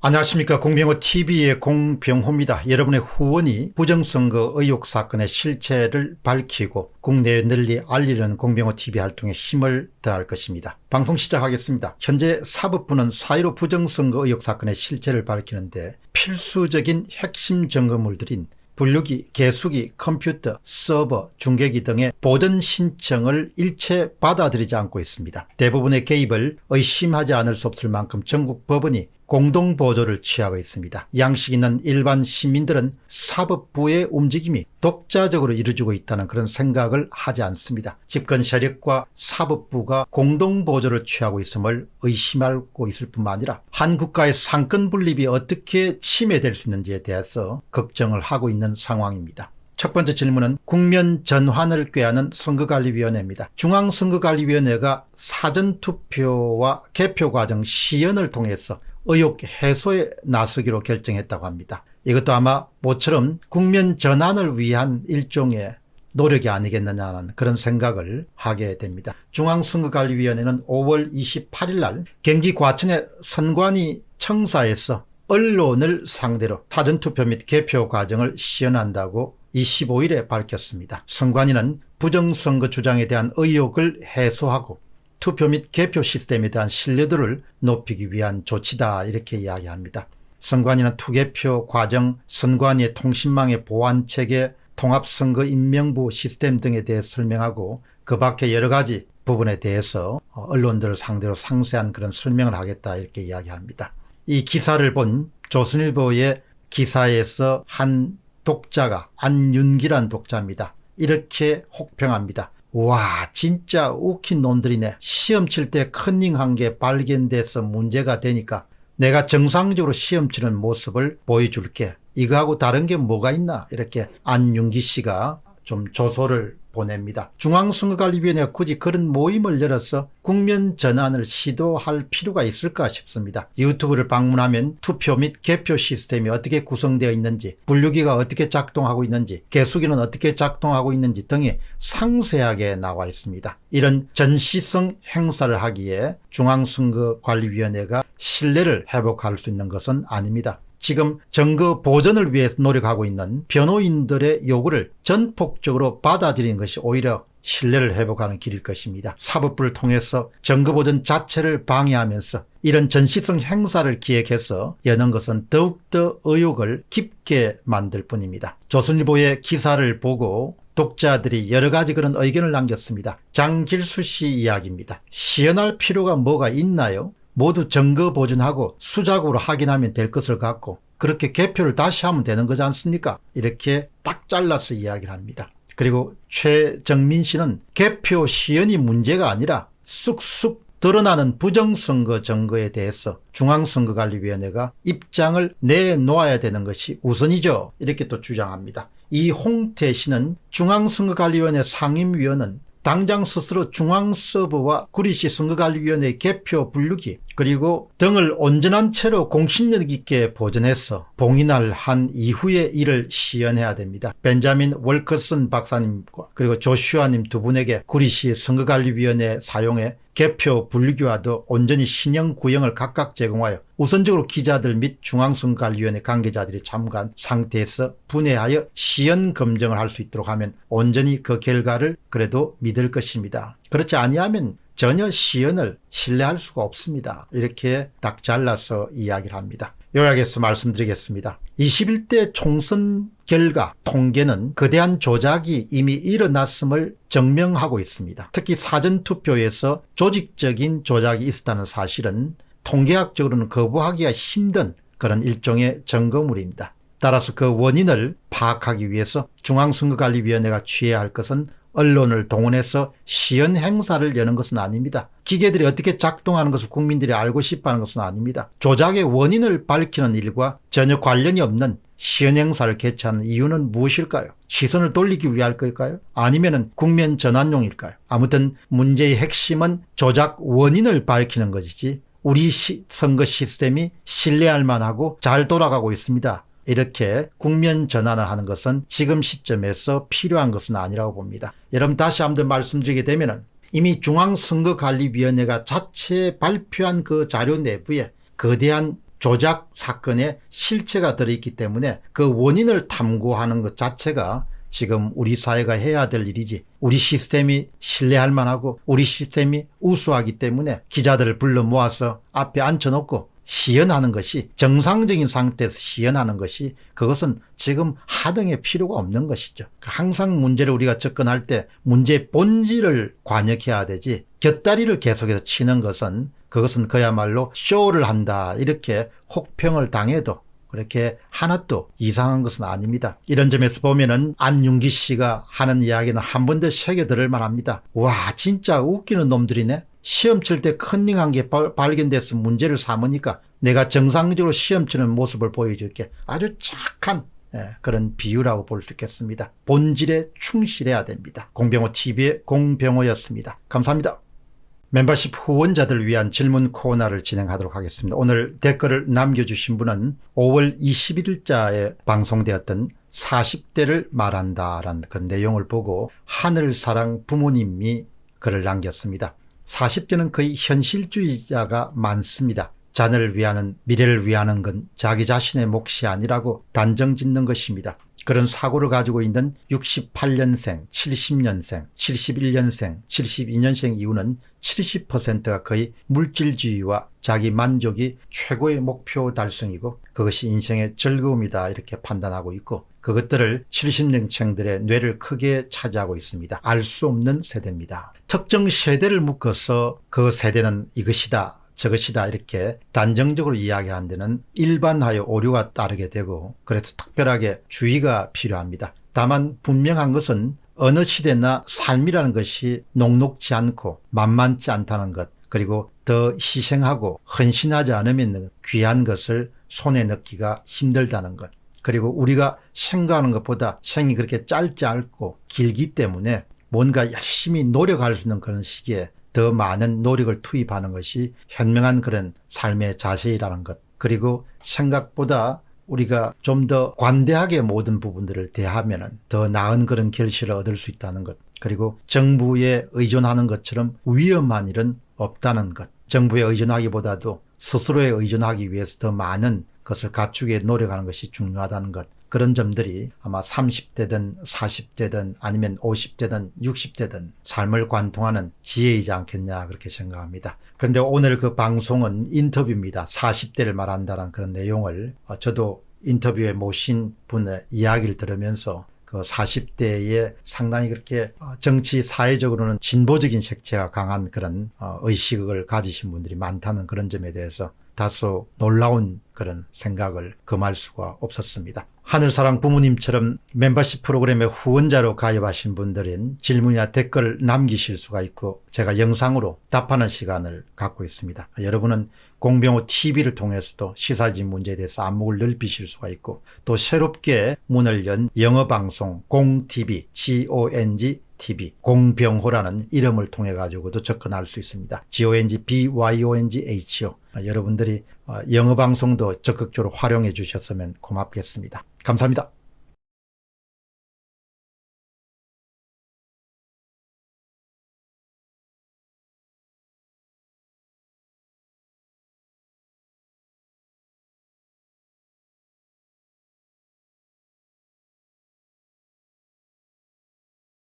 안녕하십니까. 공병호TV의 공병호입니다. 여러분의 후원이 부정선거 의혹 사건의 실체를 밝히고 국내에 널리 알리려는 공병호TV 활동에 힘을 더할 것입니다. 방송 시작하겠습니다. 현재 사법부는 4.15 부정선거 의혹 사건의 실체를 밝히는데 필수적인 핵심 점검물들인 분류기, 개수기, 컴퓨터, 서버, 중계기 등의 보전 신청을 일체 받아들이지 않고 있습니다. 대부분의 개입을 의심하지 않을 수 없을 만큼 전국 법원이 공동보조를 취하고 있습니다. 양식 있는 일반 시민들은 사법부의 움직임이 독자적으로 이루어지고 있다는 그런 생각을 하지 않습니다. 집권 세력과 사법부가 공동보조를 취하고 있음을 의심하고 있을 뿐만 아니라 한 국가의 상권 분립이 어떻게 침해될 수 있는지에 대해서 걱정을 하고 있는 상황입니다. 첫 번째 질문은 국면 전환을 꾀하는 선거관리위원회입니다. 중앙선거관리위원회가 사전투표와 개표 과정 시연을 통해서 의혹 해소에 나서기로 결정했다고 합니다. 이것도 아마 모처럼 국면 전환을 위한 일종의 노력이 아니겠느냐는 그런 생각을 하게 됩니다. 중앙선거관리위원회는 5월 28일 날 경기 과천의 선관위 청사에서 언론을 상대로 사전투표 및 개표 과정을 시연한다고 25일에 밝혔습니다. 선관위는 부정선거 주장에 대한 의혹을 해소하고 투표 및 개표 시스템에 대한 신뢰도를 높이기 위한 조치다, 이렇게 이야기합니다. 선관위는 투개표 과정, 선관위의 통신망의 보안체계, 통합선거 인명부 시스템 등에 대해 설명하고 그 밖에 여러 가지 부분에 대해서 언론들을 상대로 상세한 그런 설명을 하겠다, 이렇게 이야기합니다. 이 기사를 본 조선일보의 기사에서 한 독자가 안윤기란 독자입니다. 이렇게 혹평합니다. 와, 진짜 웃긴 놈들이네. 시험 칠 때 컨닝한 게 발견돼서 문제가 되니까 내가 정상적으로 시험 치는 모습을 보여줄게. 이거하고 다른 게 뭐가 있나? 이렇게 안윤기 씨가 좀 조소를 보냅니다. 중앙선거관리위원회가 굳이 그런 모임을 열어서 국면 전환을 시도할 필요가 있을까 싶습니다. 유튜브를 방문하면 투표 및 개표 시스템이 어떻게 구성되어 있는지, 분류기가 어떻게 작동하고 있는지, 개수기는 어떻게 작동하고 있는지 등이 상세하게 나와 있습니다. 이런 전시성 행사를 하기에 중앙선거관리위원회가 신뢰를 회복할 수 있는 것은 아닙니다. 지금 선거 보전을 위해서 노력하고 있는 변호인들의 요구를 전폭적으로 받아들이는 것이 오히려 신뢰를 회복하는 길일 것입니다. 사법부를 통해서 선거 보전 자체를 방해하면서 이런 전시성 행사를 기획해서 여는 것은 더욱더 의혹을 깊게 만들 뿐입니다. 조선일보의 기사를 보고 독자들이 여러 가지 그런 의견을 남겼습니다. 장길수 씨 이야기입니다. 시연할 필요가 뭐가 있나요? 모두 점거 보존하고 수작으로 확인하면 될 것을 갖고 그렇게 개표를 다시 하면 되는 거지 않습니까? 이렇게 딱 잘라서 이야기를 합니다. 그리고 최정민 씨는 개표 시연이 문제가 아니라 쑥쑥 드러나는 부정선거 증거에 대해서 중앙선거관리위원회가 입장을 내놓아야 되는 것이 우선이죠, 이렇게 또 주장합니다. 이홍태 씨는 중앙선거관리위원회 상임위원은 당장 스스로 중앙서버와 구리시 선거관리위원회 개표 분류기 그리고 등을 온전한 채로 공신력 있게 보존해서 봉인을 한 이후에 이를 시연해야 됩니다. 벤자민 월커슨 박사님과 그리고 조슈아님 두 분에게 구리시 선거관리위원회 사용해 개표 분류기와도 온전히 신형 구형을 각각 제공하여 우선적으로 기자들 및 중앙선거관리위원회 관계자들이 참가한 상태에서 분해하여 시연 검증을 할 수 있도록 하면 온전히 그 결과를 그래도 믿을 것입니다. 그렇지 아니하면 전혀 시연을 신뢰할 수가 없습니다. 이렇게 딱 잘라서 이야기를 합니다. 요약해서 말씀드리겠습니다. 21대 총선 결과 통계는 거대한 조작이 이미 일어났음을 증명하고 있습니다. 특히 사전투표에서 조직적인 조작이 있었다는 사실은 통계학적으로는 거부하기가 힘든 그런 일종의 증거물입니다. 따라서 그 원인을 파악하기 위해서 중앙선거관리위원회가 취해야 할 것은 언론을 동원해서 시연 행사를 여는 것은 아닙니다. 기계들이 어떻게 작동하는 것을 국민들이 알고 싶어하는 것은 아닙니다. 조작의 원인을 밝히는 일과 전혀 관련이 없는 시연 행사를 개최하는 이유는 무엇일까요? 시선을 돌리기 위할 걸까요? 아니면 국면 전환용일까요? 아무튼 문제의 핵심은 조작 원인을 밝히는 것이지 우리 선거 시스템이 신뢰할 만하고 잘 돌아가고 있습니다, 이렇게 국면 전환을 하는 것은 지금 시점에서 필요한 것은 아니라고 봅니다. 여러분, 다시 한번 말씀드리게 되면 이미 중앙선거관리위원회가 자체 발표한 그 자료 내부에 거대한 조작 사건의 실체가 들어있기 때문에 그 원인을 탐구하는 것 자체가 지금 우리 사회가 해야 될 일이지, 우리 시스템이 신뢰할 만하고 우리 시스템이 우수하기 때문에 기자들을 불러 모아서 앞에 앉혀놓고 시연하는 것이, 정상적인 상태에서 시연하는 것이, 그것은 지금 하등의 필요가 없는 것이죠. 항상 문제를 우리가 접근할 때 문제의 본질을 관여해야 되지, 곁다리를 계속해서 치는 것은, 그것은 그야말로 쇼를 한다 이렇게 혹평을 당해도 그렇게 하나도 이상한 것은 아닙니다. 이런 점에서 보면은 안윤기 씨가 하는 이야기는 한 번 더 새겨들을 만합니다. 와, 진짜 웃기는 놈들이네. 시험 칠 때 컨닝한 게 발견돼서 문제를 삼으니까 내가 정상적으로 시험 치는 모습을 보여줄게. 아주 착한 그런 비유라고 볼 수 있겠습니다. 본질에 충실해야 됩니다. 공병호TV의 공병호였습니다. 감사합니다. 멤버십 후원자들을 위한 질문 코너를 진행하도록 하겠습니다. 오늘 댓글을 남겨주신 분은 5월 21일자에 방송되었던 40대를 말한다라는 그 내용을 보고 하늘사랑 부모님이 글을 남겼습니다. 40대는 거의 현실주의자가 많습니다. 자녀를 위하는, 미래를 위하는 건 자기 자신의 몫이 아니라고 단정짓는 것입니다. 그런 사고를 가지고 있는 68년생, 70년생, 71년생, 72년생 이후는 70%가 거의 물질주의와 자기 만족이 최고의 목표 달성이고 그것이 인생의 즐거움이다 이렇게 판단하고 있고, 그것들을 70년생들의 뇌를 크게 차지하고 있습니다. 알 수 없는 세대입니다. 특정 세대를 묶어서 그 세대는 이것이다 저것이다 이렇게 단정적으로 이야기하는 데는 일반화의 오류가 따르게 되고, 그래서 특별하게 주의가 필요합니다. 다만 분명한 것은 어느 시대나 삶이라는 것이 녹록지 않고 만만치 않다는 것, 그리고 더 희생하고 헌신하지 않으면 귀한 것을 손에 넣기가 힘들다는 것, 그리고 우리가 생각하는 것보다 생이 그렇게 짧지 않고 길기 때문에 뭔가 열심히 노력할 수 있는 그런 시기에 더 많은 노력을 투입하는 것이 현명한 그런 삶의 자세이라는 것, 그리고 생각보다 우리가 좀 더 관대하게 모든 부분들을 대하면 더 나은 그런 결실을 얻을 수 있다는 것, 그리고 정부에 의존하는 것처럼 위험한 일은 없다는 것, 정부에 의존하기보다도 스스로에 의존하기 위해서 더 많은 것을 갖추기에 노력하는 것이 중요하다는 것, 그런 점들이 아마 30대든 40대든 아니면 50대든 60대든 삶을 관통하는 지혜이지 않겠냐 그렇게 생각합니다. 그런데 오늘 그 방송은 인터뷰입니다. 40대를 말한다는 그런 내용을 저도 인터뷰에 모신 분의 이야기를 들으면서 그 40대에 상당히 그렇게 정치 사회적으로는 진보적인 색채가 강한 그런 의식을 가지신 분들이 많다는 그런 점에 대해서 다소 놀라운 그런 생각을 금할 수가 없었습니다. 하늘사랑 부모님처럼 멤버십 프로그램에 후원자로 가입하신 분들은 질문이나 댓글을 남기실 수가 있고 제가 영상으로 답하는 시간을 갖고 있습니다. 여러분은 공병호TV를 통해서도 시사지 문제에 대해서 안목을 넓히실 수가 있고, 또 새롭게 문을 연 영어방송 공TV, GONG-TV, 공병호라는 이름을 통해 가지고도 접근할 수 있습니다. GONG-BYONGHO. 여러분들이 영어방송도 적극적으로 활용해 주셨으면 고맙겠습니다. 감사합니다.